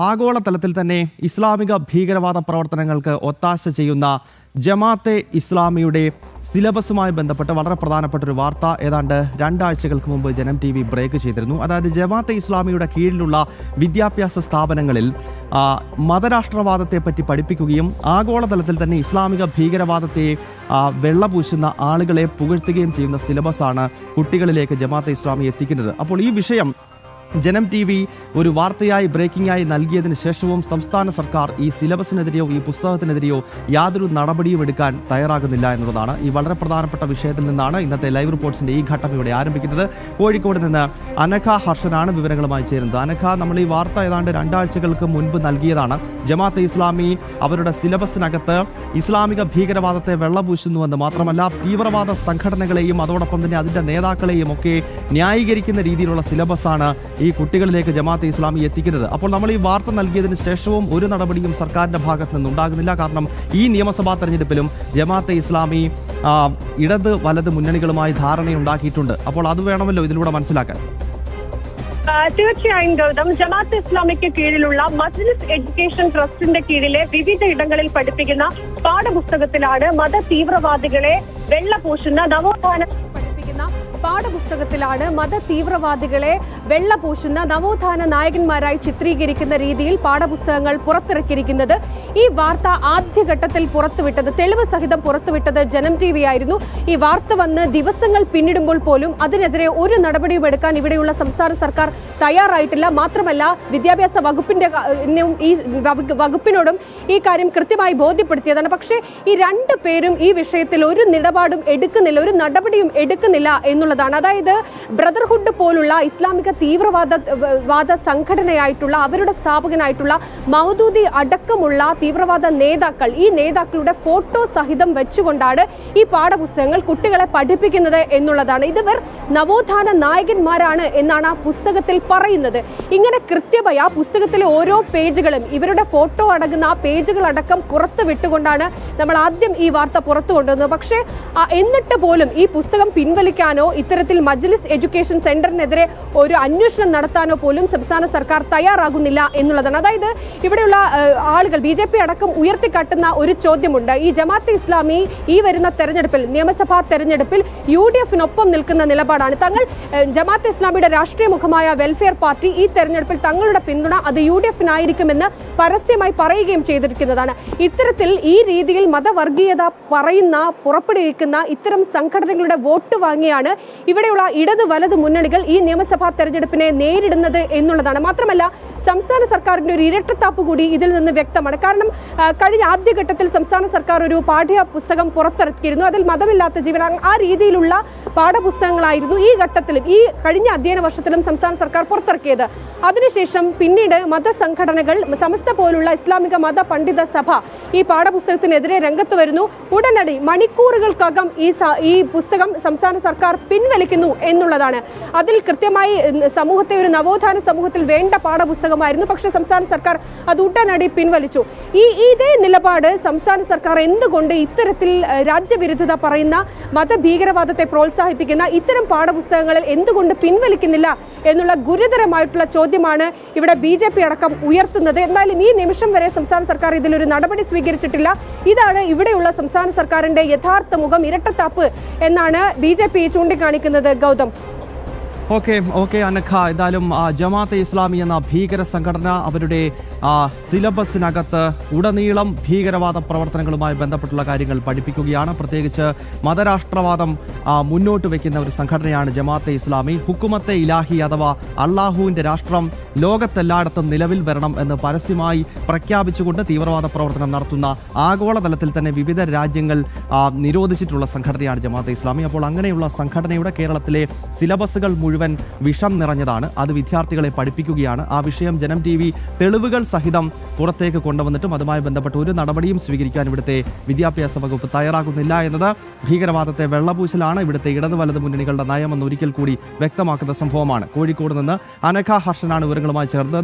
ആഗോളതലത്തിൽ തന്നെ ഇസ്ലാമിക ഭീകരവാദ പ്രവർത്തനങ്ങൾക്ക് ഒത്താശ ചെയ്യുന്ന ജമാഅത്തെ ഇസ്ലാമിയുടെ സിലബസുമായി ബന്ധപ്പെട്ട് വളരെ പ്രധാനപ്പെട്ട ഒരു വാർത്ത ഏതാണ്ട് 2 ആഴ്ചകൾക്ക് മുമ്പ് ജനം TV ബ്രേക്ക് ചെയ്തിരുന്നു. അതായത് ജമാഅത്തെ ഇസ്ലാമിയുടെ കീഴിലുള്ള വിദ്യാഭ്യാസ സ്ഥാപനങ്ങളിൽ മതരാഷ്ട്രവാദത്തെ പറ്റി പഠിപ്പിക്കുകയും ആഗോളതലത്തിൽ തന്നെ ഇസ്ലാമിക ഭീകരവാദത്തെ വെള്ളപൂശുന്ന ആളുകളെ പുകഴ്ത്തുകയും ചെയ്യുന്ന സിലബസാണ് കുട്ടികളിലേക്ക് ജമാഅത്തെ ഇസ്ലാമി എത്തിക്കുന്നത്. അപ്പോൾ ഈ വിഷയം ജനം TV ഒരു വാർത്തയായി ബ്രേക്കിംഗായി നൽകിയതിന് ശേഷവും സംസ്ഥാന സർക്കാർ ഈ സിലബസിനെതിരെയോ ഈ പുസ്തകത്തിനെതിരെയോ യാതൊരു നടപടിയും എടുക്കാൻ തയ്യാറാകുന്നില്ല എന്നുള്ളതാണ്. ഈ വളരെ പ്രധാനപ്പെട്ട വിഷയത്തിൽ നിന്നാണ് ഇന്നത്തെ ലൈവ് റിപ്പോർട്ട്സിന്റെ ഈ ഘട്ടം ഇവിടെ ആരംഭിക്കുന്നത്. കോഴിക്കോട് നിന്ന് അനഘ ഹർഷനാണ് വിവരങ്ങളുമായി ചേരുന്നത്. അനഘ, നമ്മൾ ഈ വാർത്ത ഏതാണ്ട് 2 ആഴ്ചകൾക്ക് മുൻപ് നൽകിയതാണ്. ജമാഅത്തെ ഇസ്ലാമി അവരുടെ സിലബസിനകത്ത് ഇസ്ലാമിക ഭീകരവാദത്തെ വെള്ളപൂശുന്നുവെന്ന് മാത്രമല്ല തീവ്രവാദ സംഘടനകളെയും അതോടൊപ്പം തന്നെ അതിൻ്റെ നേതാക്കളെയും ഒക്കെ ന്യായീകരിക്കുന്ന രീതിയിലുള്ള സിലബസാണ് ഈ കുട്ടികളിലേക്ക് ജമാഅത്തെ ഇസ്ലാമി എത്തിക്കുന്നത്. അപ്പോൾ നമ്മൾ ഈ വാർത്ത നൽകിയതിന് ശേഷവും ഒരു നടപടിയും സർക്കാരിന്റെ ഭാഗത്ത് നിന്നുണ്ടാകുന്നില്ല. കാരണം ഈ നിയമസഭാ തെരഞ്ഞെടുപ്പിലും ജമാഅത്തെ ഇസ്ലാമി ഇടത് വലത് മുന്നണികളുമായി ധാരണയുണ്ടാക്കിയിട്ടുണ്ട്. അപ്പോൾ അത് വേണമല്ലോ ഇതിലൂടെ മനസ്സിലാക്കാൻ. തീർച്ചയായും ഗൗതം, ജമാഅത്തെ ഇസ്ലാമിക്ക് കീഴിലുള്ള മജ്ലിസ് എഡ്യൂക്കേഷൻ ട്രസ്റ്റിന്റെ കീഴിലെ വിവിധ ഇടങ്ങളിൽ പഠിപ്പിക്കുന്ന പാഠപുസ്തകത്തിലാണ് മത തീവ്രവാദികളെ വെള്ളപൂശുന്ന നവോത്ഥാന നായകന്മാരായി ചിത്രീകരിക്കുന്ന രീതിയിൽ പാഠപുസ്തകങ്ങൾ പുറത്തിറക്കിയിരിക്കുന്നത്. ഈ വാർത്ത ആദ്യഘട്ടത്തിൽ പുറത്തുവിട്ടത്, തെളിവ് സഹിതം പുറത്തുവിട്ടത് ജനം TV ആയിരുന്നു. ഈ വാർത്ത വന്ന് ദിവസങ്ങൾ പിന്നിടുമ്പോൾ പോലും അതിനെതിരെ ഒരു നടപടിയും എടുക്കാൻ ഇവിടെയുള്ള സംസ്ഥാന സർക്കാർ തയ്യാറായിട്ടില്ല. മാത്രമല്ല, വിദ്യാഭ്യാസ വകുപ്പിനോടും ഈ കാര്യം കൃത്യമായി ബോധ്യപ്പെടുത്തിയതാണ്. പക്ഷേ ഈ 2 പേരും ഈ വിഷയത്തിൽ ഒരു നിലപാടും എടുക്കുന്നില്ല, ഒരു നടപടിയും എടുക്കുന്നില്ല എന്നുള്ളതാണ്. അതായത് ബ്രദർഹുഡ് പോലുള്ള ഇസ്ലാമിക തീവ്രവാദ സംഘടനയായിട്ടുള്ള അവരുടെ സ്ഥാപകനായിട്ടുള്ള മൗദൂദി അടക്കമുള്ള തീവ്രവാദ നേതാക്കൾ, ഈ നേതാക്കളുടെ ഫോട്ടോ സഹിതം വെച്ചുകൊണ്ടാണ് ഈ പാഠപുസ്തകങ്ങൾ കുട്ടികളെ പഠിപ്പിക്കുന്നത് എന്നുള്ളതാണ്. ഇവർ നവോത്ഥാന നായകന്മാരാണ് എന്നാണ് ആ പുസ്തകത്തിൽ പറയുന്നത്. ഇങ്ങനെ കൃത്യമായി ആ പുസ്തകത്തിലെ ഓരോ പേജുകളും ഇവരുടെ ഫോട്ടോ അടങ്ങുന്ന ആ പേജുകൾ അടക്കം പുറത്തു വിട്ടുകൊണ്ടാണ് നമ്മൾ ആദ്യം ഈ വാർത്ത പുറത്തു കൊണ്ടുവന്നത്. പക്ഷേ എന്നിട്ട് പോലും ഈ പുസ്തകം പിൻവലിക്കാനോ ഇത്തരത്തിൽ മജ്ലിസ് എഡ്യൂക്കേഷൻ സെന്ററിനെതിരെ ഒരു അന്വേഷണം നടത്താനോ പോലും സംസ്ഥാന സർക്കാർ തയ്യാറാകുന്നില്ല എന്നുള്ളതാണ്. അതായത് ഇവിടെയുള്ള ആളുകൾ BJP അടക്കം ഉയർത്തിക്കാട്ടുന്ന ഒരു ചോദ്യമുണ്ട്. ഈ ജമാഅത്തെ ഇസ്ലാമി ഈ വരുന്ന തെരഞ്ഞെടുപ്പിൽ, നിയമസഭാ തെരഞ്ഞെടുപ്പിൽ UDF-നൊപ്പം നിൽക്കുന്ന നിലപാടാണ്. തങ്ങൾ ജമാഅത്തെ ഇസ്ലാമിയുടെ രാഷ്ട്രീയ മുഖമായ വെൽഫെയർ പാർട്ടി ഈ തെരഞ്ഞെടുപ്പിൽ തങ്ങളുടെ പിന്തുണ അത് UDF-നായിരിക്കുമെന്ന് പരസ്യമായി പറയുകയും ചെയ്തിരിക്കുന്നതാണ്. ഇത്തരത്തിൽ ഈ രീതിയിൽ മതവർഗീയത പുറപ്പെടുവിക്കുന്ന ഇത്തരം സംഘടനകളുടെ വോട്ട് വാങ്ങിയാണ് ഇവിടെയുള്ള ഇടത് വലത് മുന്നണികൾ ഈ നിയമസഭാ തെരഞ്ഞെടുപ്പിനെ നേരിടുന്നത് എന്നുള്ളതാണ്. മാത്രമല്ല, സംസ്ഥാന സർക്കാരിന്റെ ഒരു ഇരട്ടത്താപ്പ് കൂടി ഇതിൽ നിന്ന് വ്യക്തമാണ്. കാരണം കഴിഞ്ഞ ആദ്യഘട്ടത്തിൽ സംസ്ഥാന സർക്കാർ ഒരു പാഠ്യ പുസ്തകം പുറത്തിറക്കിയിരുന്നു. അതിൽ മതമില്ലാത്ത ജീവൻ, ആ രീതിയിലുള്ള പാഠപുസ്തകങ്ങളായിരുന്നു ഈ ഘട്ടത്തിലും ഈ കഴിഞ്ഞ അധ്യയന വർഷത്തിലും സംസ്ഥാന സർക്കാർ പുറത്തിറക്കിയത്. അതിനുശേഷം പിന്നീട് മതസംഘടനകൾ, സമസ്ത പോലുള്ള ഇസ്ലാമിക മത പണ്ഡിത സഭ ഈ പാഠപുസ്തകത്തിനെതിരെ രംഗത്ത് വരുന്നു. ഉടനടി മണിക്കൂറുകൾക്കകം ഈ പുസ്തകം സംസ്ഥാന സർക്കാർ പിൻവലിക്കുന്നു എന്നുള്ളതാണ്. അതിൽ കൃത്യമായി സമൂഹത്തെ, ഒരു നവോത്ഥാന സമൂഹത്തിൽ വേണ്ട പാഠപുസ്തകമായിരുന്നു. പക്ഷേ സംസ്ഥാന സർക്കാർ അത് ഉടനടി പിൻവലിച്ചു. ഇതേ നിലപാട് സംസ്ഥാന സർക്കാർ എന്തുകൊണ്ട് ഇത്തരത്തിൽ രാജ്യവിരുദ്ധത പറയുന്ന മതഭീകരവാദത്തെ പ്രോത്സാഹിപ്പിക്കുന്ന ഇത്തരം പാഠപുസ്തകങ്ങളിൽ എന്തുകൊണ്ട് പിൻവലിക്കുന്നില്ല എന്നുള്ള ഗുരുതരമായിട്ടുള്ള ചോദ്യമാണ് ഇവിടെ BJP അടക്കം ഉയർത്തുന്നത്. എന്നാലും ഈ നിമിഷം വരെ സംസ്ഥാന സർക്കാർ ഇതിലൊരു നടപടി സ്വീകരിച്ചിട്ടില്ല. ഇതാണ് ഇവിടെയുള്ള സംസ്ഥാന സർക്കാരിന്റെ യഥാർത്ഥ മുഖം, ഇരട്ടത്താപ്പ് എന്നാണ് BJP ചൂണ്ടിക്കാണിക്കുന്നത്. ഗൗതം. ഓക്കെ അനഘ, എന്തായാലും ജമാഅത്തെ ഇസ്ലാമി എന്ന ഭീകര സംഘടന അവരുടെ സിലബസിനകത്ത് ഉടനീളം ഭീകരവാദ പ്രവർത്തനങ്ങളുമായി ബന്ധപ്പെട്ടുള്ള കാര്യങ്ങൾ പഠിപ്പിക്കുകയാണ്. പ്രത്യേകിച്ച് മതരാഷ്ട്രവാദം മുന്നോട്ട് വയ്ക്കുന്ന ഒരു സംഘടനയാണ് ജമാഅത്തെ ഇസ്ലാമി. ഹുക്കുമത്തെ ഇലാഹി അഥവാ അള്ളാഹുവിൻ്റെ രാഷ്ട്രം ലോകത്തെല്ലായിടത്തും നിലവിൽ വരണം എന്ന് പരസ്യമായി പ്രഖ്യാപിച്ചുകൊണ്ട് തീവ്രവാദ പ്രവർത്തനം നടത്തുന്ന, ആഗോളതലത്തിൽ തന്നെ വിവിധ രാജ്യങ്ങൾ നിരോധിച്ചിട്ടുള്ള സംഘടനയാണ് ജമാഅത്തെ ഇസ്ലാമി. അപ്പോൾ അങ്ങനെയുള്ള സംഘടനയുടെ കേരളത്തിലെ സിലബസുകൾ മുഴുവൻ വിഷം നിറഞ്ഞതാണ്. അത് വിദ്യാർത്ഥികളെ പഠിപ്പിക്കുകയാണ്. ആ വിഷയം ജനം TV തെളിവുകൾ സഹിതം പുറത്തേക്ക് കൊണ്ടുവന്നിട്ടും അതുമായി ബന്ധപ്പെട്ട് ഒരു നടപടിയും സ്വീകരിക്കാൻ ഇവിടുത്തെ വിദ്യാഭ്യാസ വകുപ്പ് തയ്യാറാകുന്നില്ല എന്നത് ഭീകരവാദത്തെ വെള്ളപൂശലാണ് ഇവിടുത്തെ ഇടത് വലത് മുന്നണികളുടെ നയമെന്ന് ഒരിക്കൽ കൂടി വ്യക്തമാക്കുന്ന സംഭവമാണ്. കോഴിക്കോട് നിന്ന് അനഘ ഹർഷനാണ് വിവരങ്ങളുമായി ചേർന്നത്.